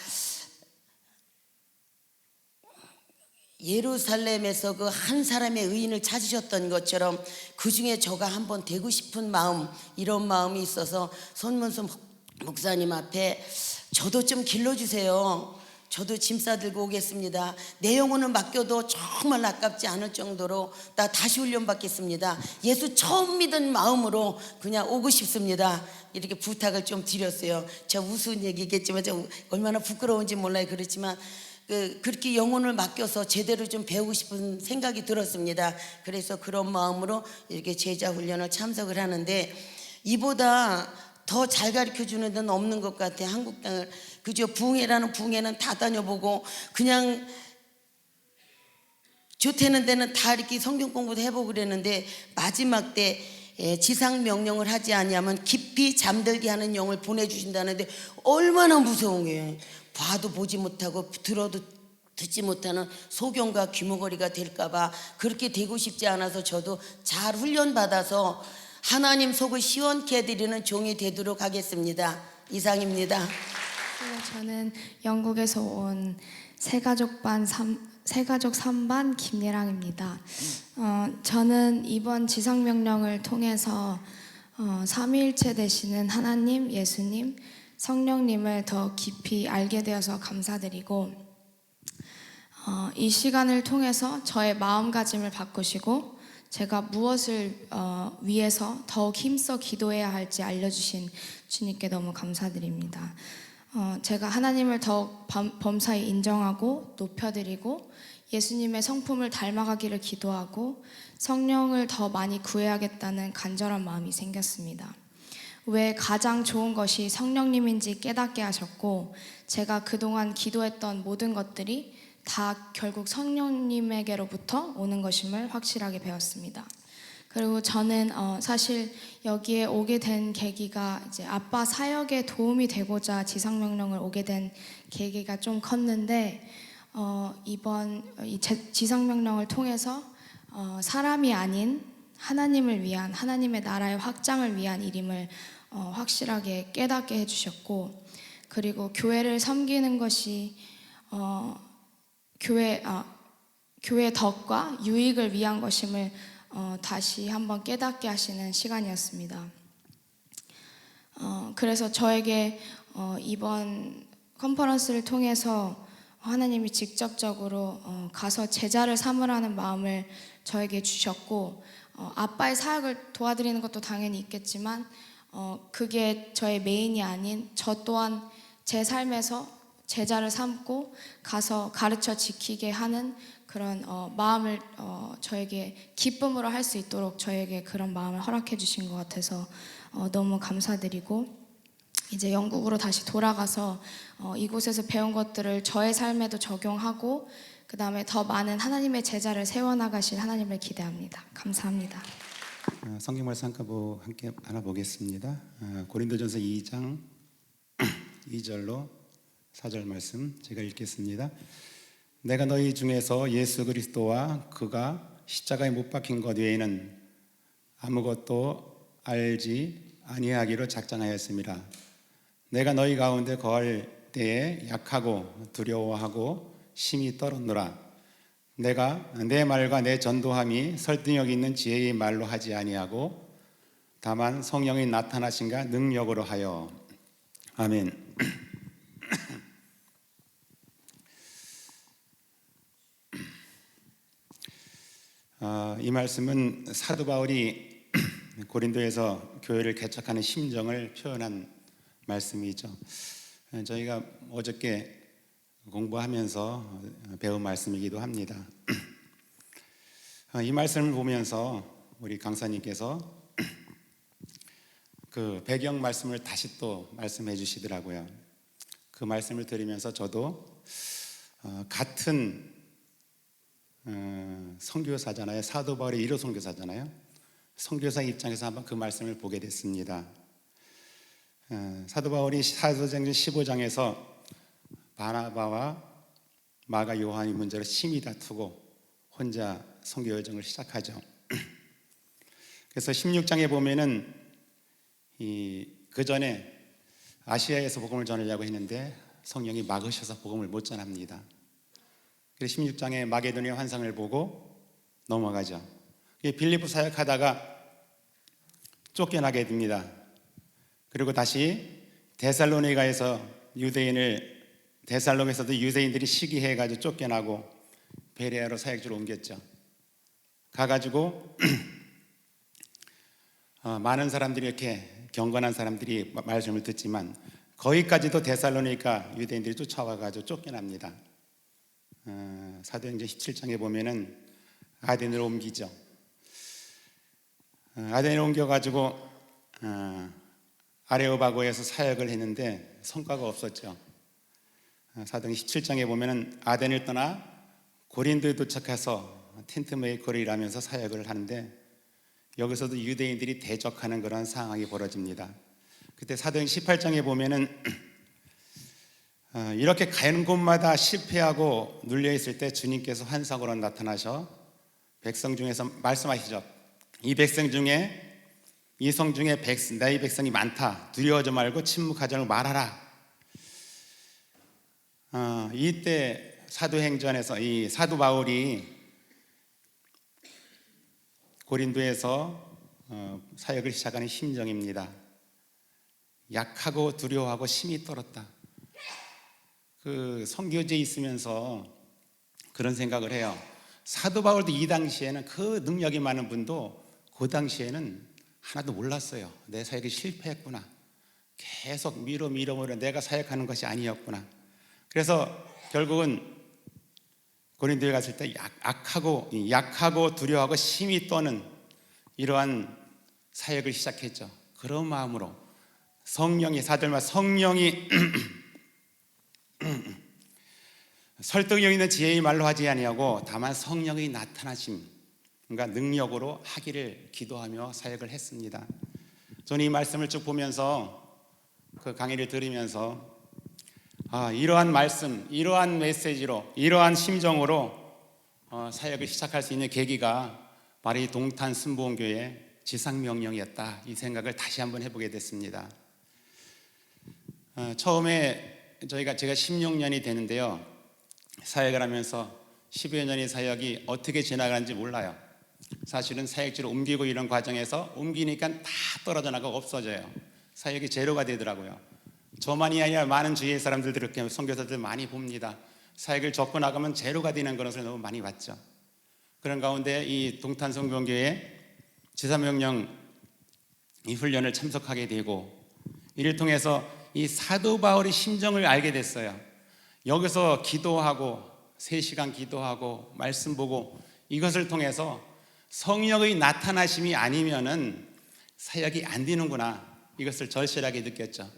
예루살렘에서 그 한 사람의 의인을 찾으셨던 것처럼 그 중에 저가 한번 되고 싶은 마음, 이런 마음이 있어서 손문수 목사님 앞에 저도 좀 길러주세요. 저도 짐 싸들고 오겠습니다. 내 영혼을 맡겨도 정말 아깝지 않을 정도로 나 다시 훈련 받겠습니다. 예수 처음 믿은 마음으로 그냥 오고 싶습니다. 이렇게 부탁을 좀 드렸어요. 저 우스운 얘기겠지만 저 얼마나 부끄러운지 몰라요. 그렇지만 그렇게 영혼을 맡겨서 제대로 좀 배우고 싶은 생각이 들었습니다. 그래서 그런 마음으로 이렇게 제자 훈련을 참석을 하는데, 이보다 더 잘 가르쳐 주는 데는 없는 것 같아요. 한국 땅을. 그저 부흥회라는 부흥회는 다 다녀보고 그냥 좋다는 데는 다 이렇게 성경 공부도 해보고 그랬는데, 마지막 때 지상 명령을 하지 아니하면 깊이 잠들게 하는 영을 보내주신다는데 얼마나 무서운 거예요. 봐도 보지 못하고 들어도 듣지 못하는 소경과 귀머거리가 될까봐 그렇게 되고 싶지 않아서 저도 잘 훈련받아서 하나님 속을 시원케 해드리는 종이 되도록 하겠습니다. 이상입니다. 저는 영국에서 온 새가족 3반 김예랑입니다. 저는 이번 지상명령을 통해서 삼위일체 되시는 하나님, 예수님, 성령님을 더 깊이 알게 되어서 감사드리고, 이 시간을 통해서 저의 마음가짐을 바꾸시고 제가 무엇을 위해서 더욱 힘써 기도해야 할지 알려주신 주님께 너무 감사드립니다. 제가 하나님을 더욱 범사에 인정하고 높여드리고 예수님의 성품을 닮아가기를 기도하고 성령을 더 많이 구해야겠다는 간절한 마음이 생겼습니다. 왜 가장 좋은 것이 성령님인지 깨닫게 하셨고, 제가 그동안 기도했던 모든 것들이 다 결국 성령님에게로부터 오는 것임을 확실하게 배웠습니다. 그리고 저는 사실 여기에 오게 된 계기가 이제 아빠 사역에 도움이 되고자 지상명령을 오게 된 계기가 좀 컸는데, 이번 지상명령을 통해서 사람이 아닌 하나님을 위한, 하나님의 나라의 확장을 위한 일임을 확실하게 깨닫게 해주셨고, 그리고 교회를 섬기는 것이 교회의 덕과 유익을 위한 것임을 다시 한번 깨닫게 하시는 시간이었습니다. 그래서 저에게 이번 컨퍼런스를 통해서 하나님이 직접적으로 가서 제자를 삼으라는 마음을 저에게 주셨고, 아빠의 사역을 도와드리는 것도 당연히 있겠지만 그게 저의 메인이 아닌 저 또한 제 삶에서 제자를 삼고 가서 가르쳐 지키게 하는 그런 마음을 저에게 기쁨으로 할 수 있도록 저에게 그런 마음을 허락해 주신 것 같아서 너무 감사드리고, 이제 영국으로 다시 돌아가서 이곳에서 배운 것들을 저의 삶에도 적용하고 그 다음에 더 많은 하나님의 제자를 세워나가실 하나님을 기대합니다. 감사합니다. 성경 말씀 함께 하나 보겠습니다. 고린도전서 2장 2절로 4절 말씀 제가 읽겠습니다. 내가 너희 중에서 예수 그리스도와 그가 십자가에 못 박힌 것 외에는 아무것도 알지 아니하기로 작정하였습니다. 내가 너희 가운데 거할 때에 약하고 두려워하고 심히 떨었노라. 내가 내 말과 내 전도함이 설득력 있는 지혜의 말로 하지 아니하고 다만 성령이 나타나신가 능력으로 하여. 아멘. 이 말씀은 사도 바울이 고린도에서 교회를 개척하는 심정을 표현한 말씀이죠. 저희가 어저께 공부하면서 배운 말씀이기도 합니다. 이 말씀을 보면서 우리 강사님께서 그 배경 말씀을 다시 또 말씀해 주시더라고요. 그 말씀을 들으면서 저도 같은 선교사잖아요. 사도 바울의 1호 선교사잖아요. 선교사 입장에서 한번 그 말씀을 보게 됐습니다. 사도 바울이 사도행전 15장에서 바나바와 마가 요한의 문제로 심히 다투고 혼자 선교 여정을 시작하죠. 그래서 16장에 보면은 그 전에 아시아에서 복음을 전하려고 했는데 성령이 막으셔서 복음을 못 전합니다. 그래서 16장에 마게도니아 환상을 보고 넘어가죠. 빌립보 사역하다가 쫓겨나게 됩니다. 그리고 다시 데살로니가에서 데살로니가에서도 유대인들이 시기해가지고 쫓겨나고 베레아로 사역지로 옮겼죠. 가가지고 많은 사람들이 이렇게 경건한 사람들이 말씀을 듣지만 거기까지도 데살로니가 유대인들이 쫓아와가지고 쫓겨납니다. 사도행전 17장에 보면은 아덴으로 옮기죠. 아덴으로 옮겨가지고 아레오바고에서 사역을 했는데 성과가 없었죠. 사도행전 17장에 보면은 아덴을 떠나 고린도에 도착해서 텐트 메이커를 일하면서 사역을 하는데 여기서도 유대인들이 대적하는 그런 상황이 벌어집니다. 그때 사도행전 18장에 보면은 이렇게 가는 곳마다 실패하고 눌려있을 때 주님께서 환상으로 나타나셔 백성 중에서 말씀하시죠. 이 백성 중에 이 성 중에 나의 백성이 많다. 두려워하지 말고 침묵하지 말아라. 이때 사도행전에서 이 사도 바울이 고린도에서 사역을 시작하는 심정입니다. 약하고 두려워하고 심히 떨었다. 그 선교지에 있으면서 그런 생각을 해요. 사도 바울도 이 당시에는 그 능력이 많은 분도 그 당시에는 하나도 몰랐어요. 내 사역이 실패했구나. 계속 밀어 내가 사역하는 것이 아니었구나. 그래서 결국은 고린도에 갔을 때 약하고 두려워하고 심히 떠는 이러한 사역을 시작했죠. 그런 마음으로 사들마 성령이 설득력 있는 지혜의 말로 하지 아니하고 다만 성령의 나타나심, 그러니까 능력으로 하기를 기도하며 사역을 했습니다. 저는 이 말씀을 쭉 보면서 그 강의를 들으면서 이러한 말씀, 이러한 메시지로, 이러한 심정으로 사역을 시작할 수 있는 계기가 바로 이 동탄 순복음교회 지상명령이었다. 이 생각을 다시 한번 해보게 됐습니다. 처음에 제가 16년이 되는데요. 사역을 하면서 10여 년의 사역이 어떻게 지나가는지 몰라요. 사실은 사역지로 옮기고 이런 과정에서 옮기니까 다 떨어져 나가고 없어져요. 사역이 제로가 되더라고요. 저만이 아니라 많은 주위의 사람들 이렇게 선교사들 많이 봅니다. 사역을 접고 나가면 제로가 되는 그런 것을 너무 많이 봤죠. 그런 가운데 이 동탄 성경교회 지사명령 이 훈련을 참석하게 되고 이를 통해서 이 사도 바울의 심정을 알게 됐어요. 여기서 기도하고 3시간 기도하고 말씀 보고 이것을 통해서 성령의 나타나심이 아니면은 사역이 안 되는구나. 이것을 절실하게 느꼈죠.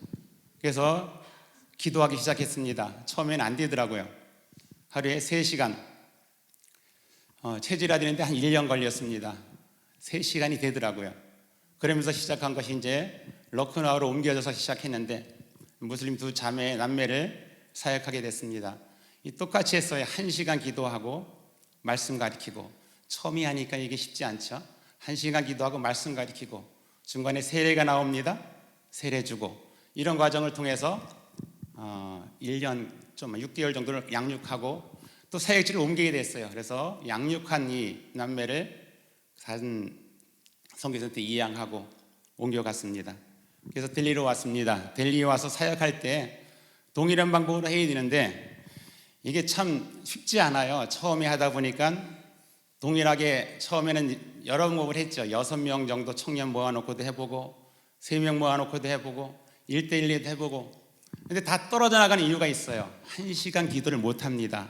그래서 기도하기 시작했습니다. 처음에는 안 되더라고요. 하루에 3시간 체질화 되는데 한 1년 걸렸습니다. 3시간이 되더라고요. 그러면서 시작한 것이 이제 러크나우로 옮겨져서 시작했는데 무슬림 2 자매 남매를 사역하게 됐습니다. 똑같이 했어요. 1시간 기도하고 말씀 가르치고. 처음이 하니까 이게 쉽지 않죠. 1시간 기도하고 말씀 가르치고 중간에 세례가 나옵니다. 세례 주고 이런 과정을 통해서 1년 좀 6개월 정도를 양육하고 또 사역지를 옮기게 됐어요. 그래서 양육한 이 남매를 다른 선교사한테 이양하고 옮겨갔습니다. 그래서 델리로 왔습니다. 델리에 와서 사역할 때 동일한 방법으로 해야 되는데 이게 참 쉽지 않아요. 처음에 하다 보니까 동일하게 처음에는 여러 방법을 했죠. 6명 정도 청년 모아놓고도 해보고 3명 모아놓고도 해보고 1대1도 해보고 근데 다 떨어져 나가는 이유가 있어요. 1시간 기도를 못합니다.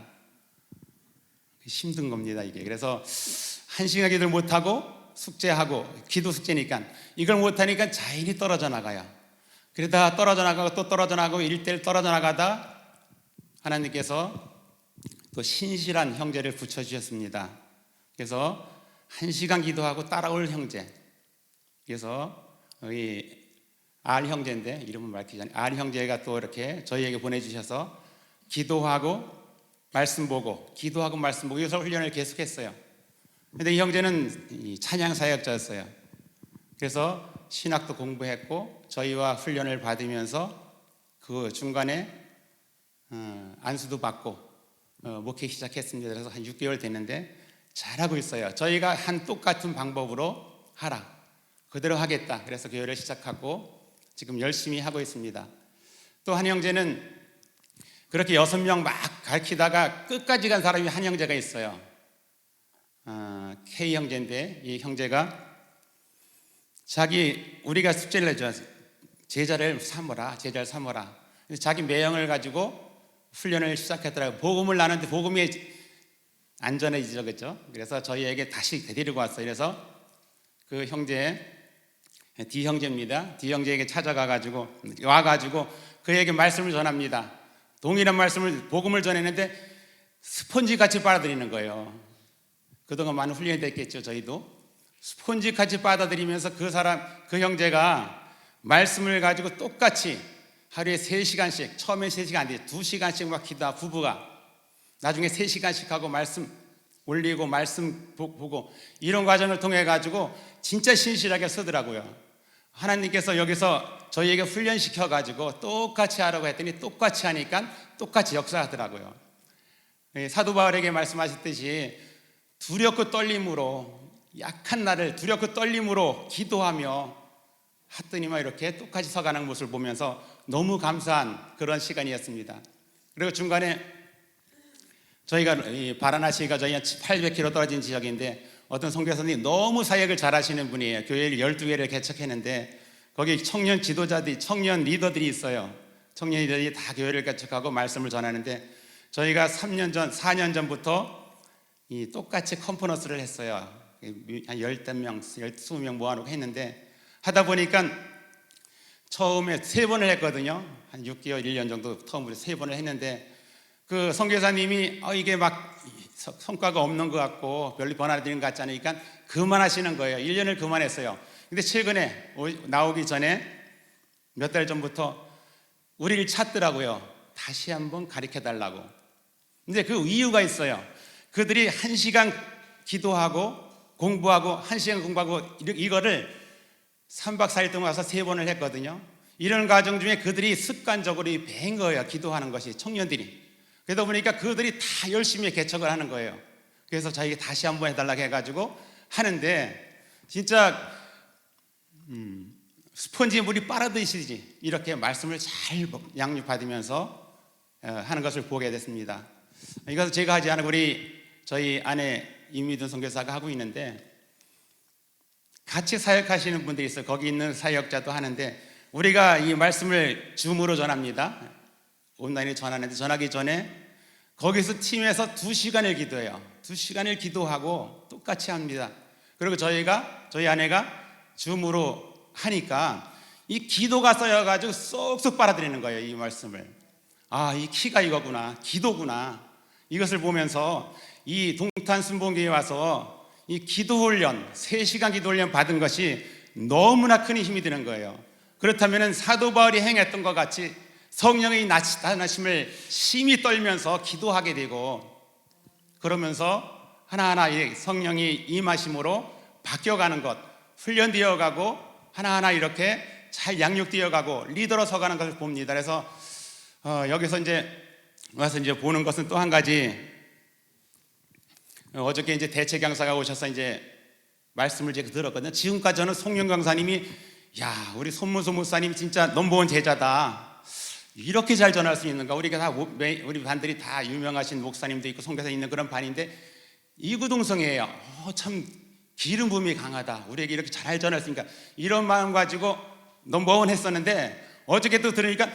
힘든 겁니다 이게. 그래서 1시간 기도를 못하고 숙제하고 기도 숙제니까 이걸 못하니까 자연히 떨어져 나가요. 그러다 떨어져 나가고 또 떨어져 나가고 1대1 떨어져 나가다 하나님께서 또 신실한 형제를 붙여주셨습니다. 그래서 1시간 기도하고 따라올 형제. 그래서 이 R 형제인데 이름은 밝히지 않아요. R 형제가 또 이렇게 저희에게 보내주셔서 기도하고 말씀 보고 기도하고 말씀 보고 이것을 훈련을 계속했어요. 그런데 이 형제는 찬양 사역자였어요. 그래서 신학도 공부했고 저희와 훈련을 받으면서 그 중간에 안수도 받고 목회 시작했습니다. 그래서 한 6개월 됐는데 잘하고 있어요. 저희가 한 똑같은 방법으로 하라. 그대로 하겠다. 그래서 교회를 시작하고 지금 열심히 하고 있습니다. 또 한 형제는 그렇게 6명 막 가르치다가 끝까지 간 사람이 한 형제가 있어요. K 형제인데 이 형제가 우리가 숙제를 해줘. 제자를 삼어라. 그래서 자기 매형을 가지고 훈련을 시작했더라고요. 복음을 나누는데 복음이 안전해지죠, 그렇죠? 그래서 저희에게 다시 데리고 왔어요. 그래서 그 형제 D 형제입니다. D 형제에게 찾아가가지고 와가지고 그에게 말씀을 전합니다. 동일한 말씀을 복음을 전했는데 스펀지 같이 빨아들이는 거예요. 그동안 많은 훈련이 됐겠죠. 저희도 스펀지 같이 받아들이면서 그 형제가 말씀을 가지고 똑같이 하루에 3시간씩 처음에 3시간 안 돼 2시간씩 막 기도하고 부부가 나중에 3시간씩 하고 말씀 올리고 말씀 보고 이런 과정을 통해 가지고 진짜 신실하게 쓰더라고요. 하나님께서 여기서 저희에게 훈련시켜 가지고 똑같이 하라고 했더니 똑같이 하니까 똑같이 역사하더라고요. 사도 바울에게 말씀하셨듯이 두렵고 떨림으로, 약한 나를 두렵고 떨림으로 기도하며 하더니만 이렇게 똑같이 서가는 모습을 보면서 너무 감사한 그런 시간이었습니다. 그리고 중간에 저희가 바라나시가 저희 한 800km 떨어진 지역인데 어떤 선교사님이 너무 사역을 잘하시는 분이에요. 교회를 12개를 개척했는데 거기 청년 지도자들이, 청년 리더들이 있어요. 청년 리더들이 다 교회를 개척하고 말씀을 전하는데 저희가 4년 전부터 똑같이 컨퍼런스를 했어요. 한 10명, 20명 모아놓고 했는데 하다 보니까 처음에 3번을 했거든요. 한 6개월, 1년 정도 처음으로 3번을 했는데 그 선교사님이 이게 막 성과가 없는 것 같고 별로 변화되는 것 같지 않으니까 그만하시는 거예요. 1년을 그만했어요. 근데 최근에 나오기 전에 몇 달 전부터 우리를 찾더라고요. 다시 한번 가르쳐달라고. 근데 그 이유가 있어요. 그들이 1시간 기도하고 공부하고 1시간 공부하고 이거를 3박 4일 동안 와서 3번을 했거든요. 이런 과정 중에 그들이 습관적으로 배운 거예요. 기도하는 것이, 청년들이. 그러다 보니까 그들이 다 열심히 개척을 하는 거예요. 그래서 저에게 다시 한번 해달라고 해가지고 하는데 진짜 스펀지 물이 빨아들이시지 이렇게 말씀을 잘 양육받으면서 하는 것을 보게 됐습니다. 이것은 제가 하지 않고 저희 아내 임미든 선교사가 하고 있는데 같이 사역하시는 분들이 있어요. 거기 있는 사역자도 하는데 우리가 이 말씀을 줌으로 전합니다. 온라인에 전하는데 전하기 전에 거기서 팀에서 2시간을 기도해요. 2시간을 기도하고 똑같이 합니다. 그리고 저희 아내가 줌으로 하니까 이 기도가 쌓여가지고 쏙쏙 빨아들이는 거예요. 이 말씀을. 이 키가 이거구나, 기도구나. 이것을 보면서 이 동탄 순복음교회에 와서 이 기도 훈련, 3시간 기도 훈련 받은 것이 너무나 큰 힘이 되는 거예요. 그렇다면 사도 바울이 행했던 것 같이 성령의 나타나심을 심히 떨면서 기도하게 되고 그러면서 하나하나 이 성령이 임하심으로 바뀌어가는 것, 훈련되어 가고 하나하나 이렇게 잘 양육되어 가고 리더로 서가는 것을 봅니다. 그래서 여기서 와서 보는 것은 또 한 가지. 어저께 대체 강사가 오셔서 말씀을 제가 들었거든요. 지금까지 저는 송영 강사님이 우리 손문수 목사님 진짜 넘버원 제자다. 이렇게 잘 전할 수 있는가? 우리 반들이 다 유명하신 목사님도 있고 선교사 있는 그런 반인데 이구동성이에요. 참 기름 부음이 강하다. 우리에게 이렇게 잘 전할 수 있으니까 이런 마음 가지고 넘버원 했었는데 어저께 또 들으니까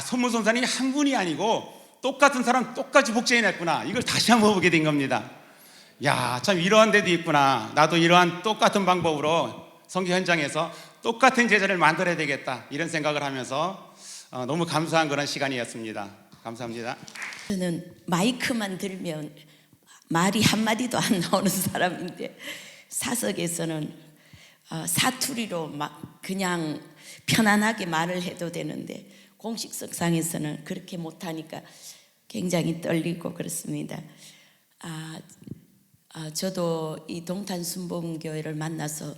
손문수 목사님이 한 분이 아니고 똑같은 사람 똑같이 복제해냈구나. 이걸 다시 한번 보게 된 겁니다. 참 이러한 데도 있구나. 나도 이러한 똑같은 방법으로 선교 현장에서 똑같은 제자를 만들어야 되겠다. 이런 생각을 하면서 너무 감사한 그런 시간이었습니다. 감사합니다. 저는 마이크만 들면 말이 한마디도 안 나오는 사람인데 사석에서는 사투리로 막 그냥 편안하게 말을 해도 되는데 공식석상에서는 그렇게 못하니까 굉장히 떨리고 그렇습니다. 저도 이 동탄 순복음교회를 만나서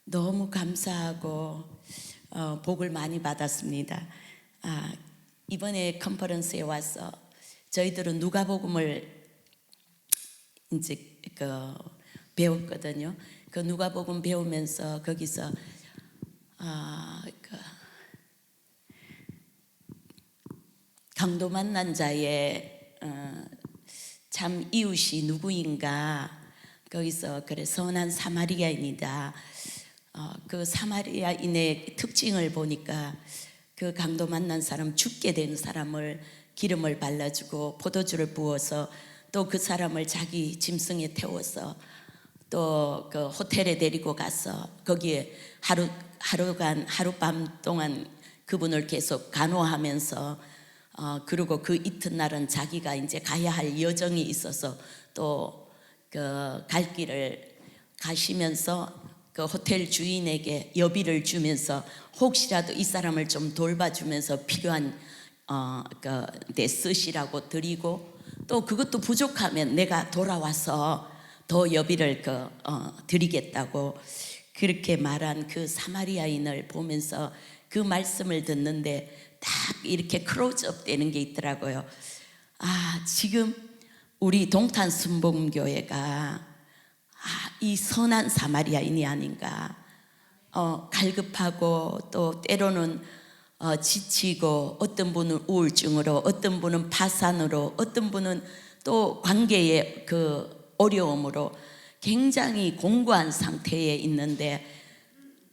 너무 감사하고 복을 많이 받았습니다. 이번에 컨퍼런스에 와서 저희들은 누가복음을 배웠거든요. 그 누가복음 배우면서 거기서 강도 만난 자의 참 이웃이 누구인가 거기서 그래 선한 사마리아인이다. 그 사마리아인의 특징을 보니까 그 강도 만난 사람 죽게 된 사람을 기름을 발라주고 포도주를 부어서 또 그 사람을 자기 짐승에 태워서 또 그 호텔에 데리고 가서 거기에 하룻밤 동안 그분을 계속 간호하면서 그리고 그 이튿날은 자기가 가야 할 여정이 있어서 또 그 갈 길을 가시면서 그 호텔 주인에게 여비를 주면서 혹시라도 이 사람을 좀 돌봐주면서 필요한 데 쓰시라고 드리고 또 그것도 부족하면 내가 돌아와서 더 여비를 드리겠다고 그렇게 말한 그 사마리아인을 보면서 그 말씀을 듣는데 딱 이렇게 클로즈업 되는 게 있더라고요. 아, 지금 우리 동탄 순복음교회가 이 선한 사마리아인이 아닌가. 갈급하고 또 때로는 지치고, 어떤 분은 우울증으로, 어떤 분은 파산으로, 어떤 분은 또 관계의 그 어려움으로 굉장히 공고한 상태에 있는데,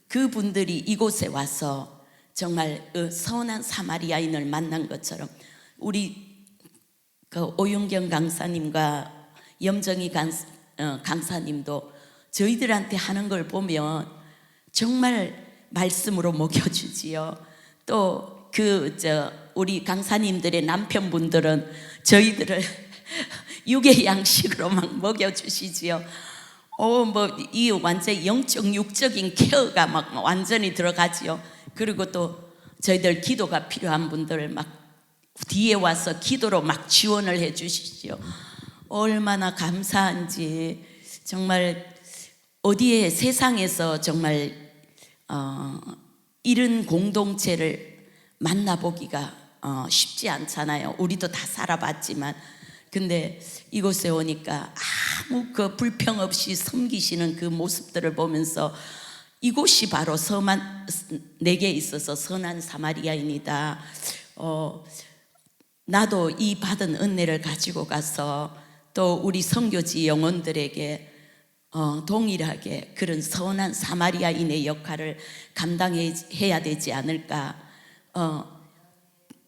그분들이 이곳에 와서 정말 선한 사마리아인을 만난 것처럼 우리 그 오윤경 강사님과 염정희 강사님도 저희들한테 하는 걸 보면 정말 말씀으로 먹여주지요. 또 우리 강사님들의 남편분들은 저희들을 육의 양식으로 막 먹여주시지요. 이 완전 영적 육적인 케어가 막 완전히 들어가지요. 그리고 또 저희들 기도가 필요한 분들 막 뒤에 와서 기도로 막 지원을 해주시지요. 얼마나 감사한지. 정말 어디에 세상에서 정말 이런 공동체를 만나보기가 쉽지 않잖아요. 우리도 다 살아봤지만. 근데 이곳에 오니까 아무 그 불평 없이 섬기시는 그 모습들을 보면서 이곳이 바로 내게 있어서 선한 사마리아인이다. 나도 이 받은 은혜를 가지고 가서 또 우리 선교지 영혼들에게 동일하게 그런 선한 사마리아인의 역할을 감당해야 되지 않을까.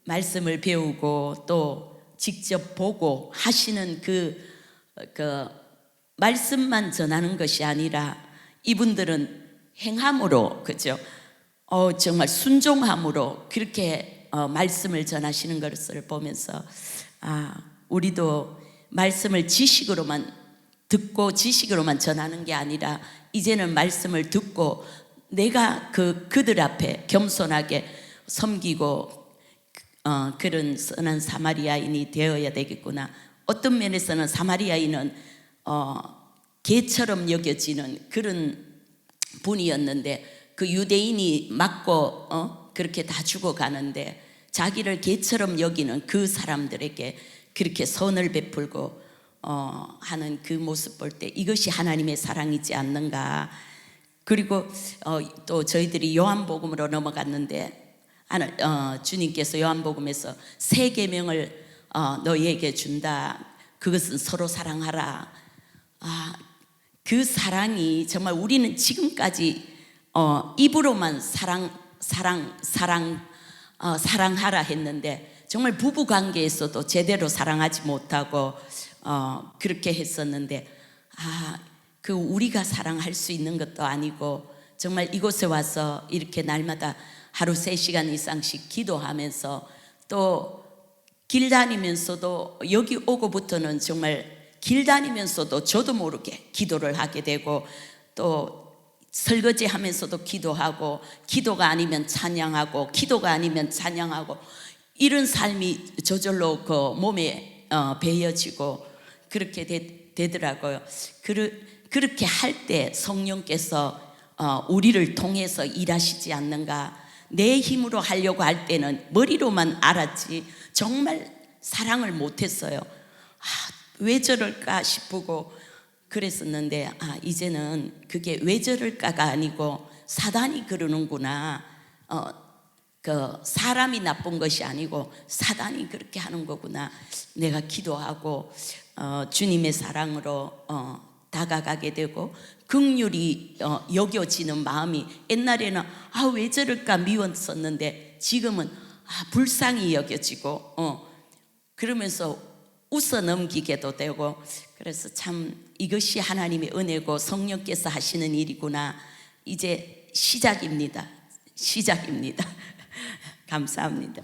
말씀을 배우고 또 직접 보고 하시는 그 말씀만 전하는 것이 아니라 이분들은 행함으로, 그죠? 정말 순종함으로 그렇게 말씀을 전하시는 것을 보면서 우리도 말씀을 지식으로만 듣고 지식으로만 전하는 게 아니라 이제는 말씀을 듣고 내가 그들 앞에 겸손하게 섬기고 그런 선한 사마리아인이 되어야 되겠구나. 어떤 면에서는 사마리아인은 개처럼 여겨지는 그런 분이었는데, 그 유대인이 맞고 그렇게 다 죽어가는데 자기를 개처럼 여기는 그 사람들에게 그렇게 선을 베풀고 하는 그 모습 볼 때 이것이 하나님의 사랑이지 않는가. 그리고 또 저희들이 요한복음으로 넘어갔는데 주님께서 요한복음에서 새 계명을 너희에게 준다. 그것은 서로 사랑하라. 그 사랑이 정말 우리는 지금까지 입으로만 사랑하라 했는데 정말 부부 관계에서도 제대로 사랑하지 못하고 그렇게 했었는데 그 우리가 사랑할 수 있는 것도 아니고 정말 이곳에 와서 이렇게 날마다 하루 3시간 이상씩 기도하면서 또 길 다니면서도 여기 오고부터는 정말 길 다니면서도 저도 모르게 기도를 하게 되고 또 설거지 하면서도 기도하고 기도가 아니면 찬양하고 기도가 아니면 찬양하고 이런 삶이 저절로 그 몸에 배어지고 그렇게 되더라고요. 그렇게 할 때 성령께서 우리를 통해서 일하시지 않는가. 내 힘으로 하려고 할 때는 머리로만 알았지 정말 사랑을 못했어요. 왜 저럴까 싶고 그랬었는데 이제는 그게 왜 저럴까가 아니고 사단이 그러는구나. 그 사람이 나쁜 것이 아니고 사단이 그렇게 하는 거구나. 내가 기도하고 주님의 사랑으로 다가가게 되고 긍휼이 여겨지는 마음이, 옛날에는 왜 저럴까 미웠었는데 지금은 불쌍히 여겨지고 그러면서 웃어 넘기게도 되고, 그래서 참 이것이 하나님의 은혜고 성령께서 하시는 일이구나. 이제 시작입니다. 감사합니다.